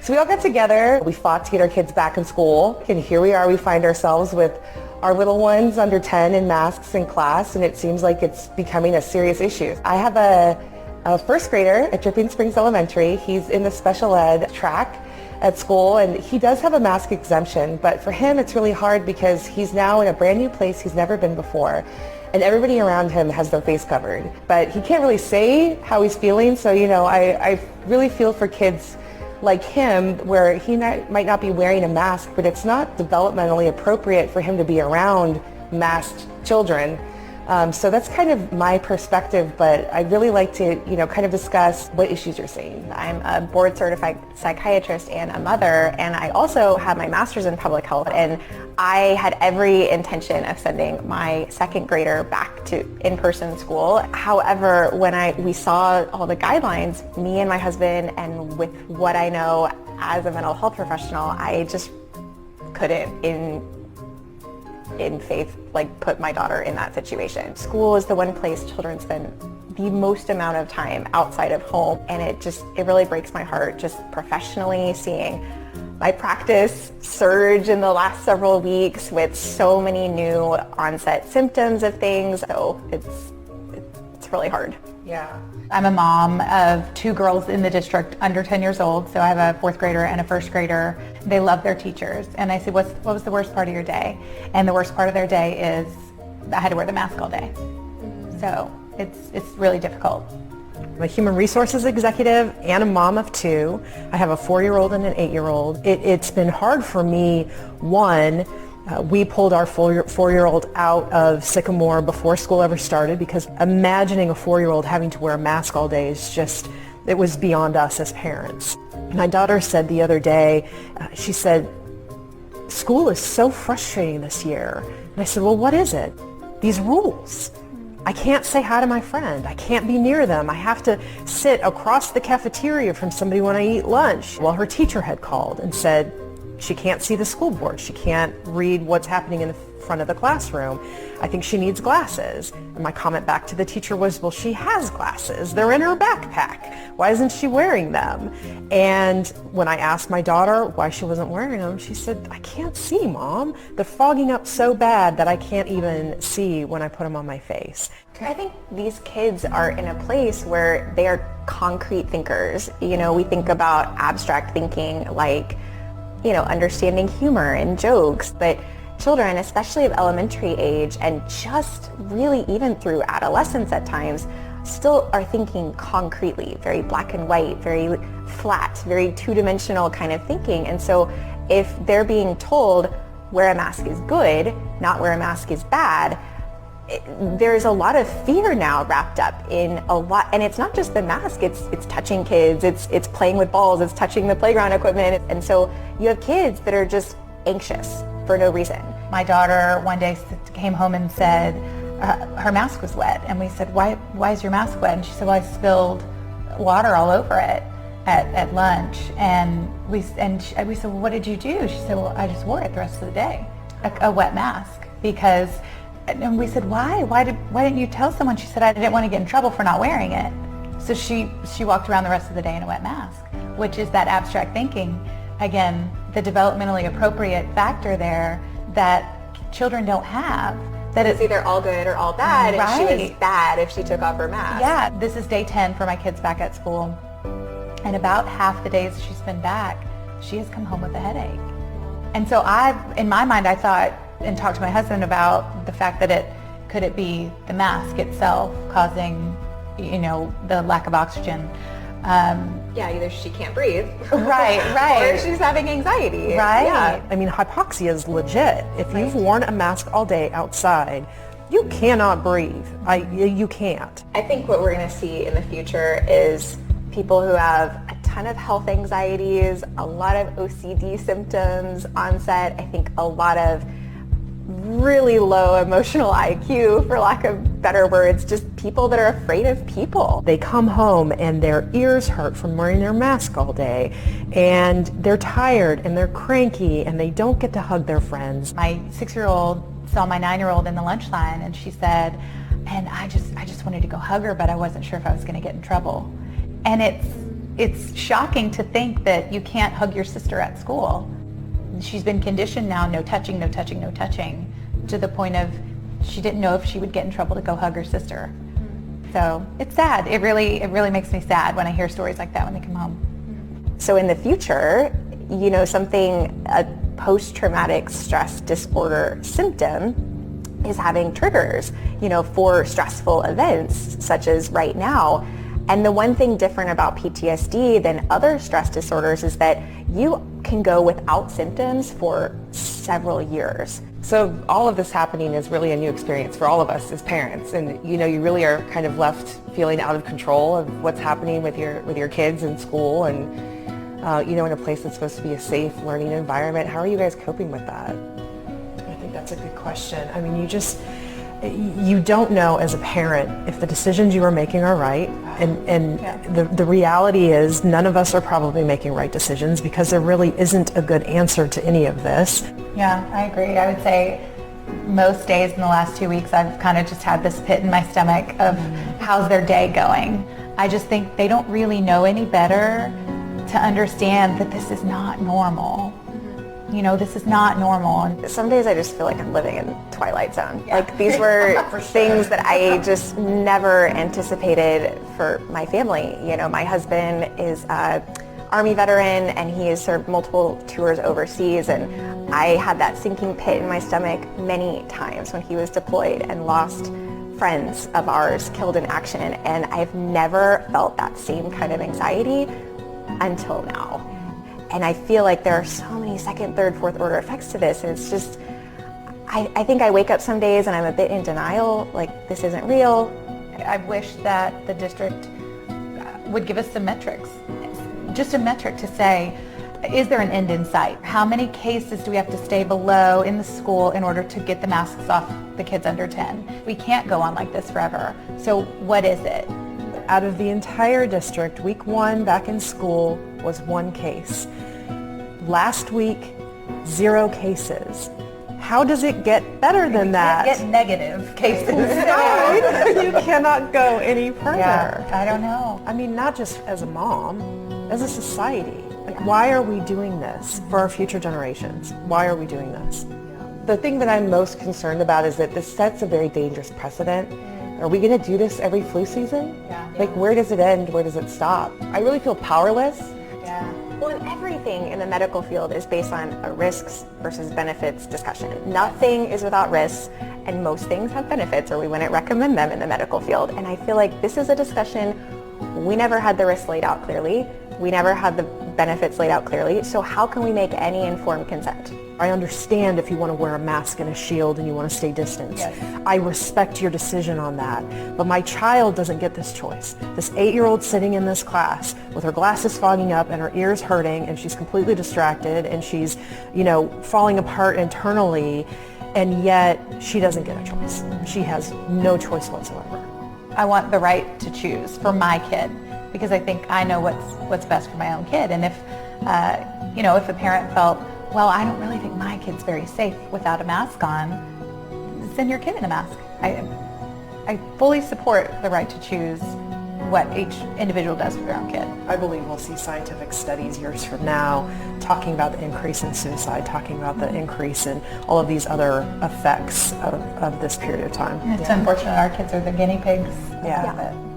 So we all got together, we fought to get our kids back in school, and here we are, we find ourselves with our little ones under 10 in masks in class, and it seems like it's becoming a serious issue. I have a first grader at Dripping Springs Elementary. He's in the special ed track at school, and he does have a mask exemption, but for him it's really hard because he's now in a brand new place he's never been before, and everybody around him has their face covered. But he can't really say how he's feeling, so I really feel for kids like him where he might not be wearing a mask, but it's not developmentally appropriate for him to be around masked children. So that's kind of my perspective, but I'd really like to, kind of discuss what issues you're seeing. I'm a board certified psychiatrist and a mother, and I also have my master's in public health, and I had every intention of sending my second grader back to in-person school. However, when we saw all the guidelines, me and my husband, and with what I know as a mental health professional, I just couldn't in faith put my daughter in that situation. School is the one place children spend the most amount of time outside of home, and it really breaks my heart just professionally seeing my practice surge in the last several weeks with so many new onset symptoms of things. So it's really hard. Yeah. I'm a mom of 2 girls in the district under 10 years old, so I have a 4th grader and a 1st grader. They love their teachers, and I said, what was the worst part of your day? And the worst part of their day is I had to wear the mask all day. So it's really difficult. I'm a human resources executive and a mom of 2. I have a 4-year-old and an 8-year-old. It's been hard for me. One, we pulled our 4-year-old out of Sycamore before school ever started because imagining a 4-year-old having to wear a mask all day is it was beyond us as parents. My daughter said the other day, she said, school is so frustrating this year. And I said, well, what is it? These rules. I can't say hi to my friend. I can't be near them. I have to sit across the cafeteria from somebody when I eat lunch. Well, her teacher had called and said, she can't see the school board. She can't read what's happening in the front of the classroom. I think she needs glasses. And my comment back to the teacher was, well, she has glasses. They're in her backpack. Why isn't she wearing them? And when I asked my daughter why she wasn't wearing them, she said, I can't see, Mom. They're fogging up so bad that I can't even see when I put them on my face. I think these kids are in a place where they are concrete thinkers. We think about abstract thinking like understanding humor and jokes, but children, especially of elementary age and just really even through adolescence at times, still are thinking concretely, very black and white, very flat, very two-dimensional kind of thinking. And so if they're being told wear a mask is good, not wear a mask is bad, there's a lot of fear now wrapped up in a lot, and it's not just the mask, it's touching kids, it's playing with balls, it's touching the playground equipment, and so you have kids that are just anxious for no reason. My daughter one day came home and said her mask was wet, and we said, why is your mask wet? And she said, well, I spilled water all over it at lunch, and we said, well, what did you do? She said, well, I just wore it the rest of the day, a wet mask, because. And we said, why? Why didn't you tell someone? She said, I didn't want to get in trouble for not wearing it. So she walked around the rest of the day in a wet mask, which is that abstract thinking. Again, the developmentally appropriate factor there that children don't have. That it's either all good or all bad, right. And she was bad if she took off her mask. Yeah, this is day 10 for my kids back at school. And about half the days she's been back, she has come home with a headache. And so in my mind, I thought, and talked to my husband about the fact that could it be the mask itself causing, the lack of oxygen. Either she can't breathe. Right. Or she's having anxiety. Right. Yeah. I mean, hypoxia is legit. If you've worn a mask all day outside, you cannot breathe. You can't. I think what we're going to see in the future is people who have a ton of health anxieties, a lot of OCD symptoms onset. I think a lot of really low emotional IQ, for lack of better words, just people that are afraid of people. They come home and their ears hurt from wearing their mask all day, and they're tired and they're cranky and they don't get to hug their friends. My 6-year-old saw my 9-year-old in the lunch line, and she said, and I just wanted to go hug her, but I wasn't sure if I was going to get in trouble. And It's shocking to think that you can't hug your sister at school. She's been conditioned now, no touching, no touching, no touching, to the point of she didn't know if she would get in trouble to go hug her sister. So it's sad. It really makes me sad when I hear stories like that when they come home. So in the future, a post-traumatic stress disorder symptom is having triggers, for stressful events such as right now. And the one thing different about PTSD than other stress disorders is that you can go without symptoms for several years. So all of this happening is really a new experience for all of us as parents, and you really are kind of left feeling out of control of what's happening with your kids in school, and in a place that's supposed to be a safe learning environment. How are you guys coping with that? I think that's a good question. I mean, you don't know as a parent if the decisions you are making are right, and the reality is none of us are probably making right decisions because there really isn't a good answer to any of this. Yeah, I agree. I would say most days in the last 2 weeks I've kind of just had this pit in my stomach of how's their day going. I just think they don't really know any better to understand that this is not normal. This is not normal. Some days I just feel like I'm living in Twilight Zone. Yeah. Like these were things that I just never anticipated for my family. My husband is an Army veteran and he has served multiple tours overseas, and I had that sinking pit in my stomach many times when he was deployed and lost friends of ours killed in action, and I've never felt that same kind of anxiety until now. And I feel like there are so many second, third, fourth order effects to this, and it's just, I think I wake up some days and I'm a bit in denial, like this isn't real. I wish that the district would give us some metrics, just a metric to say, is there an end in sight? How many cases do we have to stay below in the school in order to get the masks off the kids under 10? We can't go on like this forever. So what is it? Out of the entire district, week 1 back in school was 1 case. Last week, 0 cases. How does it get better than that? Get negative cases. You cannot go any further. Yeah, I don't know. I mean, not just as a mom, as a society. Like, why are we doing this for our future generations? Why are we doing this? The thing that I'm most concerned about is that this sets a very dangerous precedent. Are we going to do this every flu season? Yeah. Like, where does it end? Where does it stop? I really feel powerless. Yeah. Well, and everything in the medical field is based on a risks versus benefits discussion. Nothing is without risks, and most things have benefits, or we wouldn't recommend them in the medical field. And I feel like this is a discussion, we never had the risks laid out clearly. We never had the benefits laid out clearly. So how can we make any informed consent? I understand if you want to wear a mask and a shield and you want to stay distant. Yes. I respect your decision on that. But my child doesn't get this choice. This 8-year-old sitting in this class with her glasses fogging up and her ears hurting and she's completely distracted and she's, falling apart internally, and yet she doesn't get a choice. She has no choice whatsoever. I want the right to choose for my kid, because I think I know what's best for my own kid. And if a parent felt, well, I don't really think my kid's very safe without a mask on, send your kid in a mask. I fully support the right to choose what each individual does for their own kid. I believe we'll see scientific studies years from now talking about the increase in suicide, talking about the increase in all of these other effects of this period of time. It's unfortunate our kids are the guinea pigs Yeah. of it.